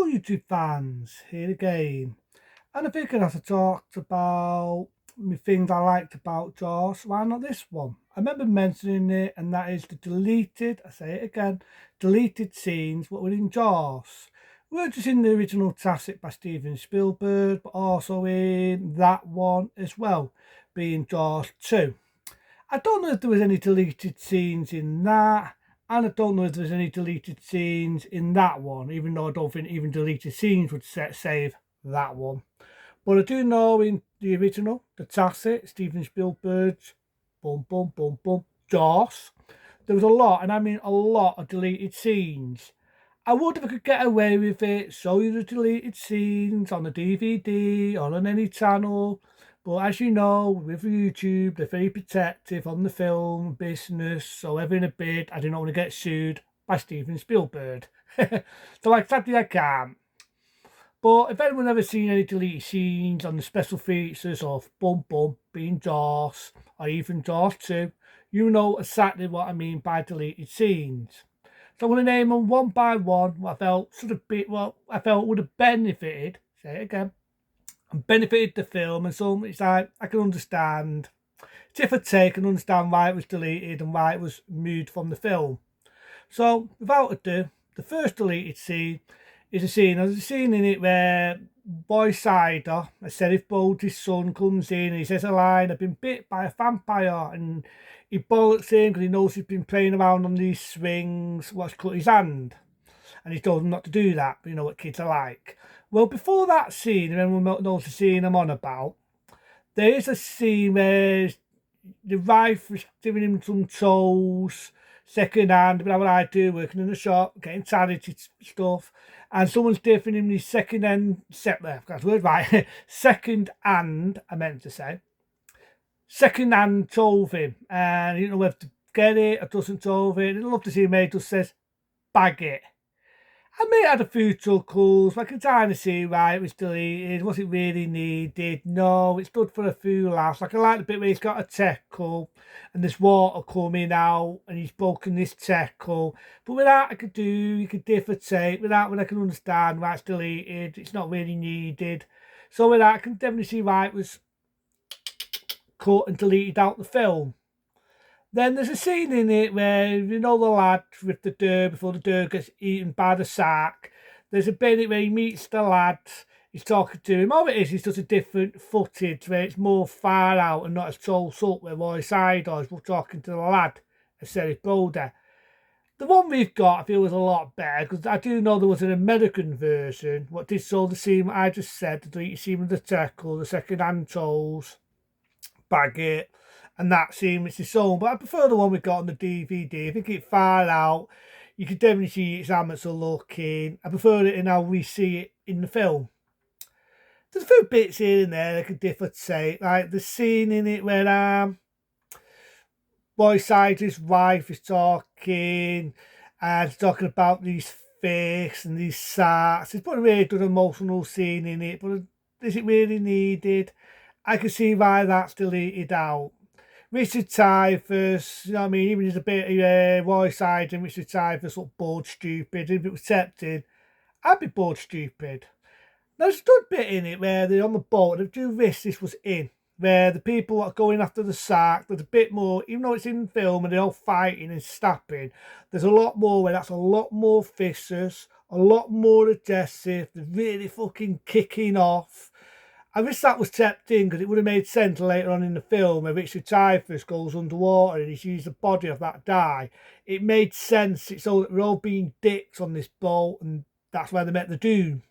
Hello, YouTube fans, here again. And I figured as I talked about the things I liked about Jaws, why not this one? I remember mentioning it, and that is the deleted, I say it again, deleted scenes what were in Jaws. We weren't just in the original classic by Steven Spielberg, but also in that one as well, being Jaws 2. I don't know if there was any deleted scenes in that, and I don't know if there's any deleted scenes in that one, even though I don't think even deleted scenes would save that one. But I do know in the original, the classic, Steven Spielberg's boom, boom, boom, boom, Jaws, there was a lot, and I mean a lot of deleted scenes. I would if I could get away with it, show you the deleted scenes on the DVD or on any channel. But as you know, with YouTube, they're very protective on the film business. So ever in a bid, I do not want to get sued by Steven Spielberg. So sadly I can't. But if anyone ever seen any deleted scenes on the special features of Bum Bum being Jaws or even Jaws 2, you know exactly what I mean by deleted scenes. So I'm going to name them one by one what I felt I felt would have benefited, say it again, and benefited the film, and some it's like I can understand. It's if I take and understand why it was deleted and why it was moved from the film. So without ado, the first deleted scene is there's a scene in it where Boy Sider, a Sheriff Bold's son, comes in and he says a line, I've been bit by a vampire, and he bollocks him because he knows he's been playing around on these swings, what's cut his hand. And he told him not to do that, but you know what kids are like. Well, before that scene, and everyone knows the scene I'm on about, there is a scene where the wife was giving him some toes, second hand, but what I do, working in a shop, getting charity stuff, and someone's giving him his second hand, that's word right, second hand, I meant to say, second hand told him, and he didn't know whether to get it or doesn't told it. I'd love to see him, mate, just says, bag it. I may have had a few chuckles, but I can kind of see why it was deleted. Was it really needed? No, it's good for a few laughs. Like I like the bit where he's got a tackle and there's water coming out and he's broken this tackle. But with that I could do, you could differ take. With that one I can understand why it's deleted. It's not really needed. So with that I can definitely see why it was cut and deleted out the film. Then there's a scene in it where, you know, the lad with the deer before the deer gets eaten by the shark. There's a bit where he meets the lad, he's talking to him. All it is just a different footage where it's more far out and not as close up where Roy Siders was talking to the lad, a Sheriff Boulder. The one we've got, I feel, was a lot better because I do know there was an American version. What did show the scene what I just said, the scene with the tackle, the second hand toes, Baggett, and that scene which is shown, but I prefer the one we got on the DVD. I think it's far out. You can definitely see its amateur looking. I prefer it in how we see it in the film. There's a few bits here and there that could differ say, like the scene in it where Boy Sider's wife is talking and talking about these fish and these sharks. It's put a really good emotional scene in it, but is it really needed? I can see why that's deleted out. Richard Typhus, you know what I mean? Even there's a bit of Roy Side and Richard Typhus look bored stupid. If it was accepted, I'd be bored stupid. There's a good bit in it where they're on the boat. They do this was in, where the people are going after the shark, there's a bit more, even though it's in film and they're all fighting and snapping, there's a lot more where that's a lot more vicious, a lot more aggressive, they're really fucking kicking off. I wish that was kept in because it would have made sense later on in the film where Richard Typhus goes underwater and he's used the body of that guy. It made sense. It's all we're all being dicks on this boat, and that's where they met the Doom.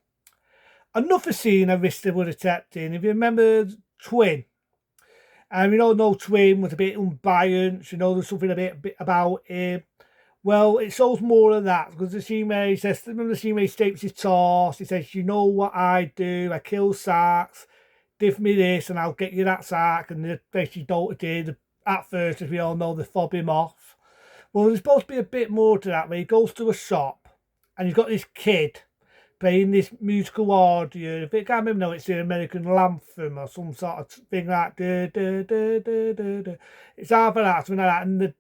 Another scene I wish they would have kept in. If you remember Twin, and we all know Twin was a bit unbiased. You know, there's something a bit about him. Well, it shows more of that because the scene where he says, remember the scene where he staples his toss, he says, you know what I do, I kill sharks, give me this and I'll get you that shark, and the basically daughter did. At first, as we all know, they fob him off. Well, there's supposed to be a bit more to that where he goes to a shop and he's got this kid playing this musical audio. I can't remember now, it's the American anthem or some sort of thing like that. It's half of that, something like that, and the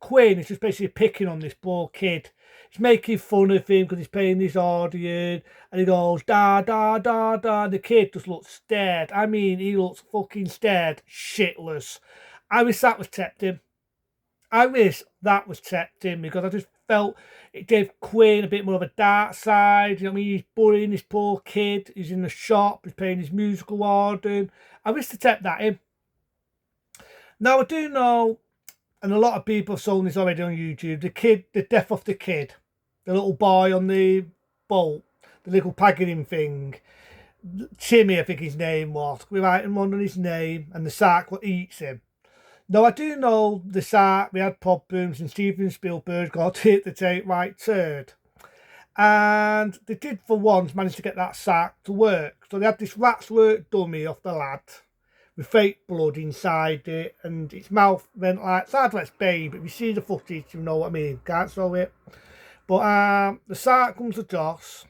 Queen is just basically picking on this poor kid. he's making fun of him because he's playing this audience, and he goes, da, da, da, da. The kid just looks scared. I mean, he looks fucking scared, shitless. I wish that was kept in. I wish that was kept in because I just felt it gave Quinn a bit more of a dark side. You know what I mean? He's bullying this poor kid. He's in the shop. He's playing his musical warden. I wish they kept that in. Now, I do know, and a lot of people have shown this already on YouTube, the death of the kid, the little boy on the boat, the little packaging thing. Timmy, I think his name was. We write him on his name, and the shark eats him. Now, I do know the shark, we had problems, and Steven Spielberg got to hit the take right turd. And they did, for once, manage to get that shark to work. So they had this rat's work dummy off the lad with fake blood inside it, and its mouth went like, it's hard to explain, but if you see the footage, you know what I mean. Can't show it. But the shark comes to Joss,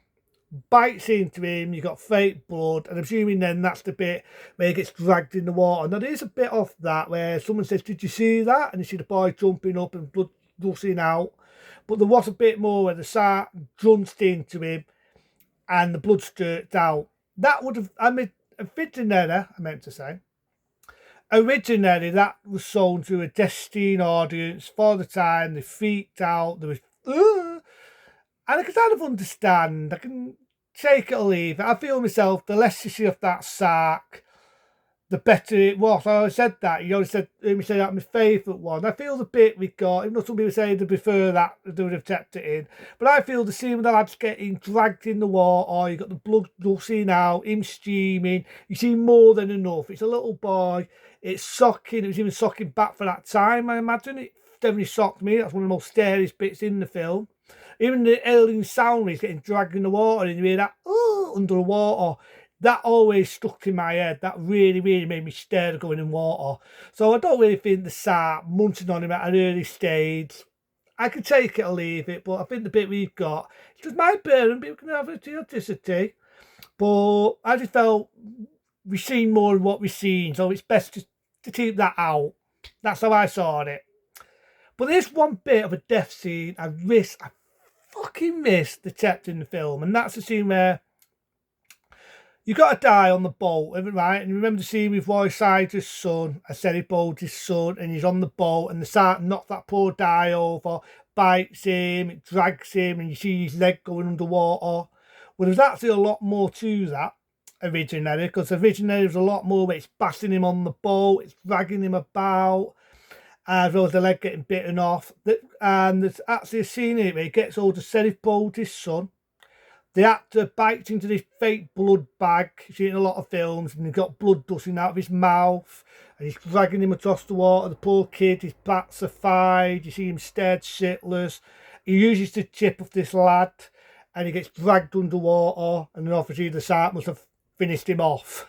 bites into him, you got fake blood, and I'm assuming then that's the bit where he gets dragged in the water. Now, there's a bit of that where someone says, did you see that? And you see the boy jumping up and blood gushing out. But there was a bit more where the shark jumped into him and the blood sturt out. That would have, I mean, a fitting error, I meant to say. Originally, that was shown to a destined audience for the time. They freaked out. There was, and I can kind of understand. I can take it or leave it. I feel myself, the less you see of that shark, the better it was. I always said that. You always said, me say that my favourite one. I feel the bit we got, even though some people say they prefer that, they would have kept it in. But I feel the scene with the lads getting dragged in the water, you got the blood gushing out, him steaming. You see more than enough. It's a little boy. It's shocking. It was even shocking back for that time, I imagine. It definitely shocked me. That's one of the most scariest bits in the film. Even the alien sound, he's getting dragged in the water, and you hear that, under the water. That always stuck in my head. That really, really made me scared of going in water. So I don't really think the shark munching on him at an early stage. I could take it or leave it, but I think the bit we've got, it's just my burden, people can have it to authenticity. But I just felt we've seen more than what we've seen, so it's best to keep that out. That's how I saw it. But there's one bit of a death scene I fucking missed the kept in the film, and that's the scene where you got to die on the boat, right? And you remember the scene with Roy Sider's son, I said he bowled his son, and he's on the boat, and the shark knocked that poor guy over, bites him, it drags him, and you see his leg going underwater. Well, there's actually a lot more to that originally, because originally there's a lot more where it's bashing him on the boat, it's dragging him about, as well as the leg getting bitten off. And there's actually a scene here where he gets hold of Sheriff Bodie's son. The actor bites into this fake blood bag. You see it in a lot of films, and he's got blood gushing out of his mouth, and he's dragging him across the water. The poor kid, his bats are fired. You see him scared shitless. He uses the chip of this lad, and he gets dragged underwater, and then obviously the shark must have finished him off.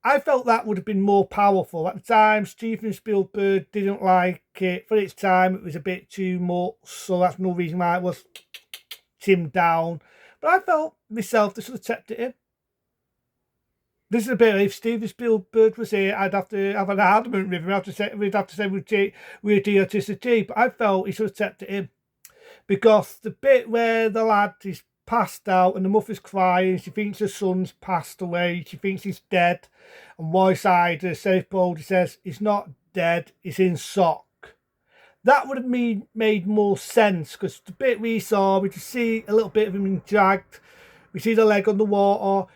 I felt that would have been more powerful. At the time, Steven Spielberg didn't like it. For its time, it was a bit too much, so that's no reason why it was timmed down. But I felt myself, they should have kept it in. This is a bit, if Steven Spielberg was here, I'd have to have an argument with him. We'd have to say we're authenticity. But I felt he should have kept it in. Because the bit where the lad is passed out and the mother's crying, she thinks her son's passed away, she thinks he's dead, and Wysider, Sheriff Bodie, says he's not dead, he's in shock. That would have made more sense, because the bit we saw, we just see a little bit of him being dragged, we see the leg on the water,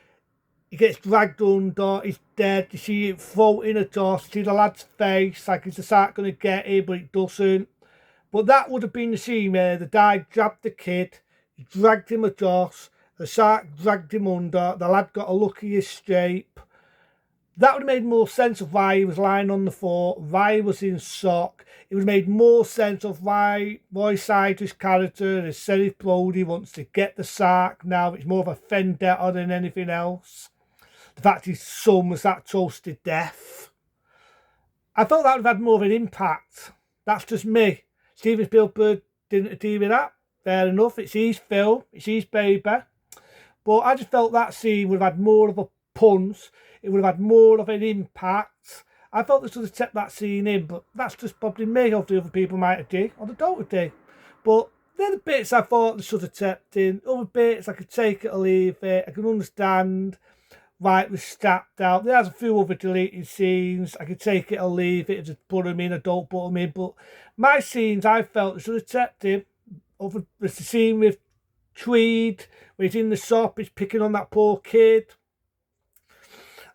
he gets dragged under, he's dead, you see it floating across, you see the lad's face, like is the shark going to get him, but it doesn't. But that would have been the scene where the dad grabbed the kid, he dragged him across, the shark dragged him under, the lad got a lucky escape. That would have made more sense of why he was lying on the floor, why he was in shock. It would have made more sense of why Roy Sider's character, as Sheriff Bodie, wants to get the shark now. It's more of a vendetta than anything else. The fact his son was that close to death. I thought that would have had more of an impact. That's just me. Steven Spielberg didn't agree with that. Fair enough, it's his film, it's his baby. But I just felt that scene would have had more of a punch, it would have had more of an impact. I felt they should have kept that scene in, but that's just probably me, or the other people might agree, or they don't agree. But they're the bits I thought they should have kept in. Other bits I could take it or leave it. I can understand why it was strapped out. There's a few other deleted scenes. I could take it or leave it, just put them in or don't put them in. But my scenes, I felt they should have kept in. Over there's the scene with Tweed, where he's in the shop, he's picking on that poor kid.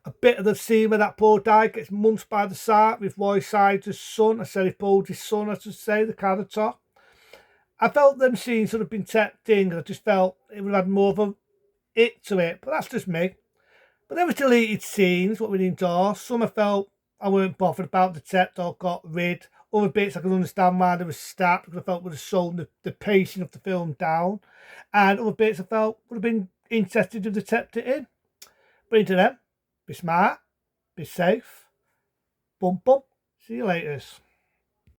A bit of the scene where that poor guy gets munched by the shark with Roy Sider's son. I said he pulled his son, I should say, the carrot top. I felt them scenes should have been kept in, because I just felt it would have had more of a it to it. But that's just me. But there was deleted scenes, what we endorsed. Some I felt I weren't bothered about, the kept or got rid. Other bits I could understand why they were stacked, because I felt would have slowed the pacing of the film down. And other bits I felt would have been interested if they kept it in. But into them, be smart, be safe. Bump bump. See you later.